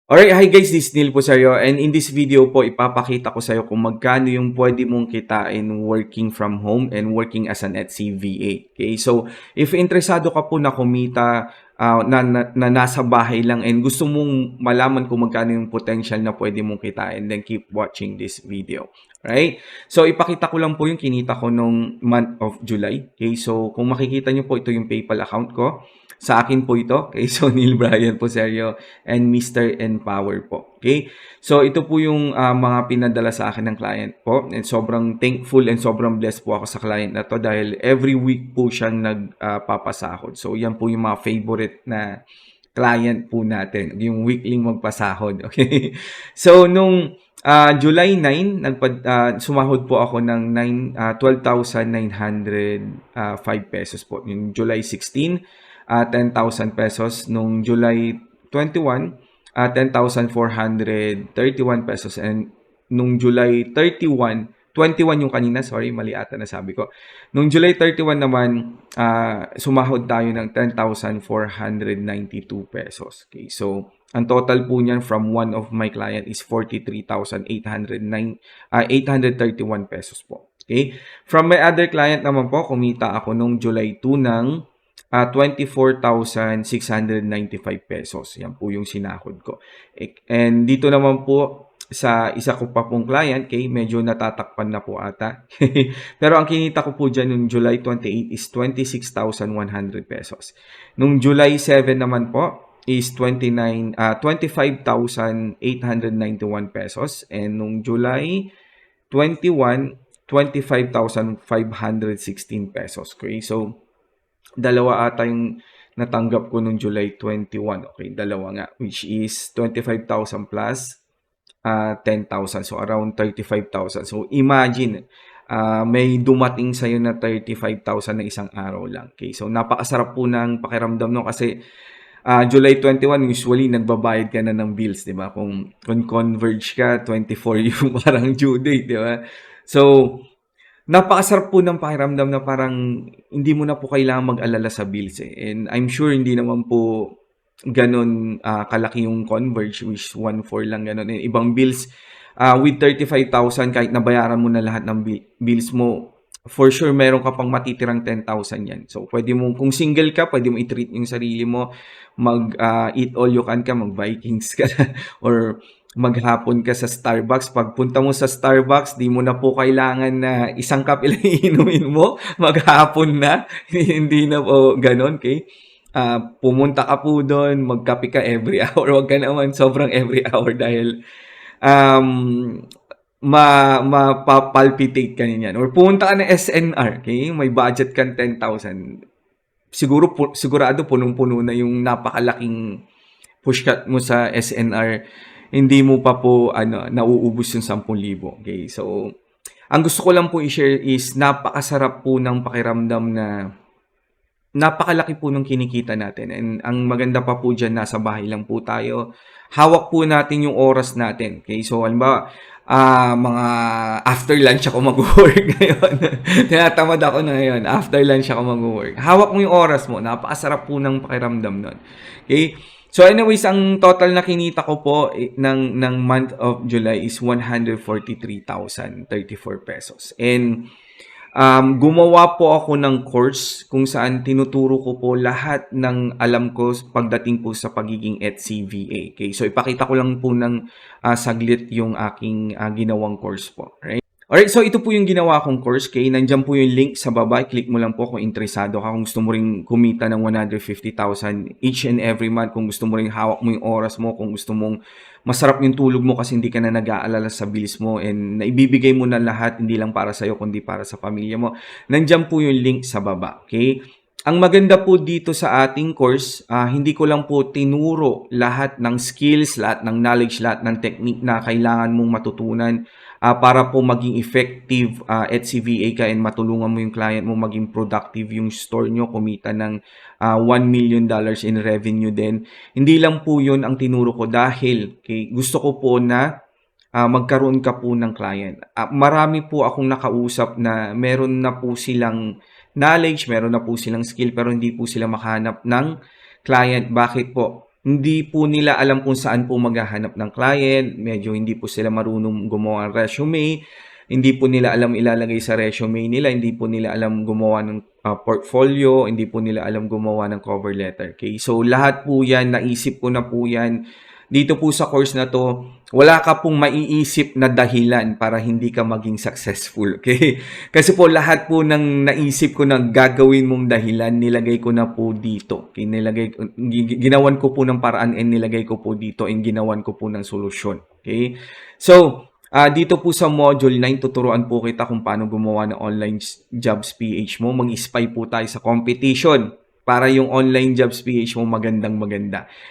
Alright, hi guys, this is Neil po sa'yo, and in this video po ipapakita ko sa'yo kung magkano yung pwede mong kitain working from home and working as an Etsy VA. Okay, so if interesado ka po na kumita na nasa bahay lang and gusto mong malaman kung magkano yung potential na pwede mong kitain, then keep watching this video. Right? So ipakita ko lang po yung kinita ko nung month of July. Okay, so kung makikita nyo po, ito yung PayPal account ko. Sa akin po ito, okay, so Neil Brian po seryo and Mr. Empower po. Okay? So ito po yung mga pinadala sa akin ng client po. And sobrang thankful and sobrang blessed po ako sa client na to dahil every week po siyang nagpapasahod. So yan po yung mga favorite na client po natin, yung weekly magpasahod. Okay? So nung July 9, sumahod po ako ng 12,905 pesos po. Yung July 16, 10,000 pesos. Nung July 21, 10,431 pesos. And nung July 31, 21 yung kanina, sorry, mali ata na sabi ko. Nung July 31 naman, sumahod tayo ng 10,492 pesos. Okay, so ang total po niyan from one of my client is 43,831 pesos po. Okay? From my other client naman po, kumita ako nung July 2 ng 24,695 pesos. Yan po yung sinahod ko. And dito naman po sa isa ko pa pong client, okay, medyo natatakpan na po ata. Pero ang kinita ko po dyan nung July 28 is 26,100 pesos. Nung July 7 naman po is 25,891 pesos. And nung July 21, 25,516 pesos. Okay, so dalawa ata yung natanggap ko nung July 21. Okay, dalawa nga, which is 25,000 plus 10,000. So, around 35,000. So, imagine, may dumating sa'yo na 35,000 na isang araw lang. Okay, so napakasarap po ng pakiramdam no kasi July 21, usually nagbabayad ka na ng bills, di ba? Kung converge ka, 24 yung parang due date, di ba? So, napakasarap po ng pakiramdam na parang hindi mo na po kailangan mag-alala sa bills eh. And I'm sure hindi naman po ganun kalaki yung converge, which 1.4 lang ganun. And ibang bills, with 35,000, kahit nabayaran mo na lahat ng bills mo, for sure meron ka pang matitirang 10,000 yan. So pwede mo, kung single ka, pwede mo i-treat yung sarili mo, mag-eat all you can ka, mag-Vikings ka, or maghapon ka sa Starbucks. Pagpunta mo sa Starbucks, di mo na po kailangan na isang kape lang iinumin mo, maghapon na. Hindi na po ganun, okay? Pumunta ka po doon, magkape ka every hour. Huwag ka naman sobrang every hour dahil mapapalpitate ka niyan. Or pumunta ka ng SNR, okay? May budget kang 10,000. Sigurado punong-puno na yung napakalaking pushcut mo sa SNR, hindi mo pa po nauubos yung 10,000. Okay, so ang gusto ko lang po i-share is napakasarap po ng pakiramdam na napakalaki po ng kinikita natin. And ang maganda pa po dyan, nasa bahay lang po tayo. Hawak po natin yung oras natin. Okay, so halimbawa, mga after lunch ako mag-work ngayon. Tinatamad ako na ngayon. After lunch ako mag-work. Hawak mo yung oras mo. Napakasarap po ng pakiramdam nun. Okay? So anyways, ang total na kinita ko po ng month of July is 143,034 pesos. And gumawa po ako ng course kung saan tinuturo ko po lahat ng alam ko pagdating po sa pagiging Etsy VA. Okay? So ipakita ko lang po ng saglit yung aking ginawang course po. Right? Alright, so ito po yung ginawa kong course. Okay? Nandyan po yung link sa baba. Click mo lang po kung interesado ka. Kung gusto mo ring kumita ng 150,000 each and every month. Kung gusto mo ring hawak mo yung oras mo. Kung gusto mong masarap yung tulog mo kasi hindi ka na nag-aalala sa bills mo. And naibibigay mo na lahat, hindi lang para sa'yo, kundi para sa pamilya mo. Nandyan po yung link sa baba. Okay? Ang maganda po dito sa ating course, hindi ko lang po tinuro lahat ng skills, lahat ng knowledge, lahat ng technique na kailangan mong matutunan para po maging effective Etsy VA ka and matulungan mo yung client mo maging productive yung store nyo, kumita ng $1 million in revenue din. Hindi lang po yun ang tinuro ko dahil gusto ko po na magkaroon ka po ng client. Marami po akong nakausap na meron na po silang knowledge, meron na po silang skill pero hindi po sila makahanap ng client. Bakit po? Hindi po nila alam kung saan po maghahanap ng client, medyo hindi po sila marunong gumawa ng resume, hindi po nila alam ilalagay sa resume nila, hindi po nila alam gumawa ng portfolio, hindi po nila alam gumawa ng cover letter. Okay? So lahat po yan, naisip ko na po yan. Dito po sa course na to, wala ka pong maiisip na dahilan para hindi ka maging successful. Okay? Kasi po lahat po ng naisip ko na gagawin mong dahilan, nilagay ko na po dito. Okay? Ginawan ko po ng paraan and nilagay ko po dito and ginawan ko po ng solusyon. Okay? So, dito po sa module 9, tuturuan po kita kung paano gumawa ng online jobs PH mo. Mag-spy po tayo sa competition para yung online jobs PH mo maganda.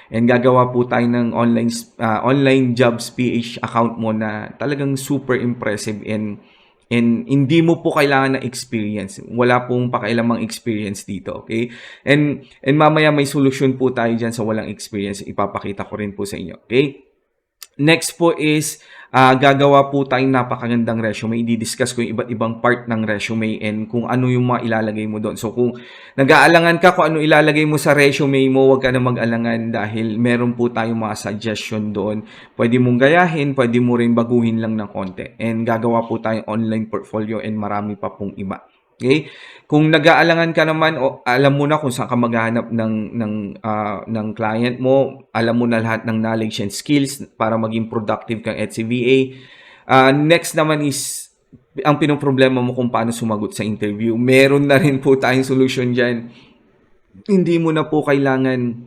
And gagawa po tayo ng online jobs PH account mo na talagang super impressive and hindi mo po kailangan ng experience. Wala pong pakailamang experience dito, okay? And mamaya may solusyon po tayo dyan sa walang experience. Ipapakita ko rin po sa inyo, okay? Next po is gagawa po tayong napakagandang resume. I-discuss ko yung iba't ibang part ng resume and kung ano yung mga ilalagay mo doon. So kung nag-aalangan ka kung ano ilalagay mo sa resume mo, huwag ka na mag-alangan dahil meron po tayong mga suggestion doon. Pwede mong gayahin, pwede mo rin baguhin lang ng konti. And gagawa po tayong online portfolio and marami pa pong iba. Okay? Kung nag-aalangan ka naman, alam mo na kung saan ka maghahanap ng client mo, alam mo na lahat ng knowledge and skills para maging productive kang HCVA. Next naman is ang pinoproblema mo kung paano sumagot sa interview. Meron na rin po tayong solution dyan. Hindi mo na po kailangan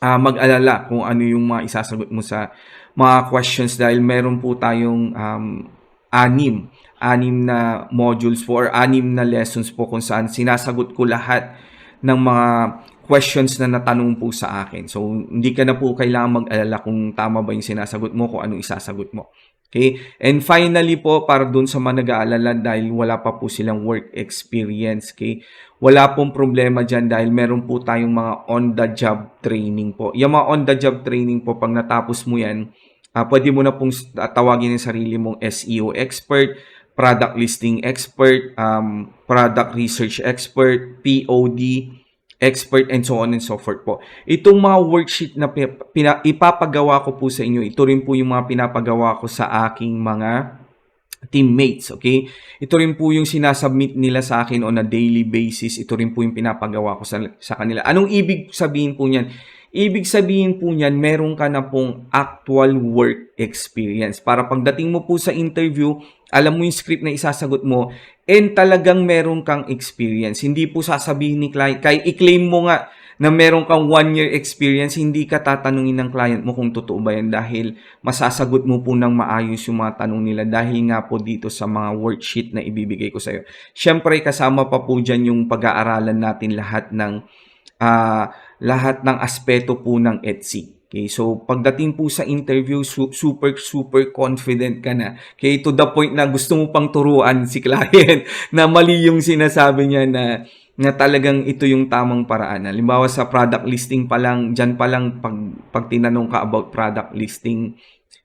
mag-alala kung ano yung mga isasagot mo sa mga questions dahil meron po tayong anim na modules po or 6 na lessons po kung saan sinasagot ko lahat ng mga questions na natanong po sa akin. So, hindi ka na po kailangan mag-alala kung tama ba yung sinasagot mo, kung ano isasagot mo. Okay? And finally po, para dun sa mga nag-aalala dahil wala pa po silang work experience, okay? Wala pong problema dyan dahil meron po tayong mga on-the-job training po. Yung mga on-the-job training po, pag natapos mo yan, pwede mo na pong tawagin yung sarili mong SEO expert, product listing expert, product research expert, POD expert, and so on and so forth po. Itong mga worksheet na ipapagawa ko po sa inyo, ito rin po yung mga pinapagawa ko sa aking mga teammates, okay? Ito rin po yung sinasubmit nila sa akin on a daily basis. Ito rin po yung pinapagawa ko sa kanila. Anong ibig sabihin po niyan? Ibig sabihin po niyan, meron ka na pong actual work experience. Para pagdating mo po sa interview, alam mo yung script na isasagot mo, and talagang meron kang experience. Hindi po sasabihin ni client, kahit i-claim mo nga na meron kang 1-year experience, hindi ka tatanungin ng client mo kung totoo ba yan dahil masasagot mo po ng maayos yung mga tanong nila dahil nga po dito sa mga worksheet na ibibigay ko sa iyo. Siyempre, kasama pa po dyan yung pag-aaralan natin lahat ng aspeto po ng Etsy. Okay, so pagdating po sa interview, super confident ka na. Okay, to the point na gusto mo pang turuan si client na mali yung sinasabi niya na talagang ito yung tamang paraan. Halimbawa sa product listing pa lang, dyan pa lang pag tinanong ka about product listing,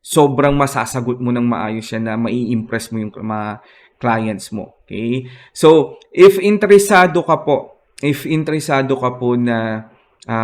sobrang masasagot mo ng maayos yan na mai-impress mo yung mga clients mo. Okay? So, if interesado ka po na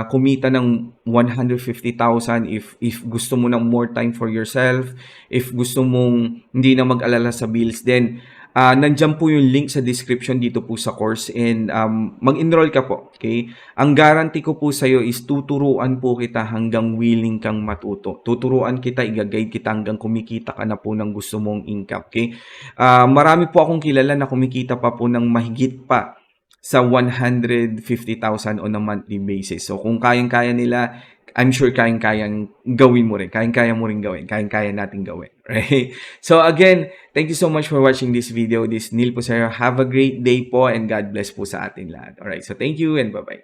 kumita ng 150,000, if gusto mo ng more time for yourself, if gusto mong hindi na mag-alala sa bills, then nandyan po yung link sa description dito po sa course and mag-enroll ka po. Okay? Ang guarantee ko po sa'yo is tuturuan po kita hanggang willing kang matuto. Tuturuan kita, i-guide kita hanggang kumikita ka na po ng gusto mong income. Okay? Marami po akong kilala na kumikita pa po ng mahigit pa sa 150,000 on a monthly basis. So, kung kayang-kaya nila, I'm sure kayang-kayang gawin mo rin. Kayang-kaya mo rin gawin. Kayang-kaya natin gawin. Right? So, again, thank you so much for watching this video. This is Neil po sa'yo. Have a great day po and God bless po sa atin lahat. Alright, so thank you and bye-bye.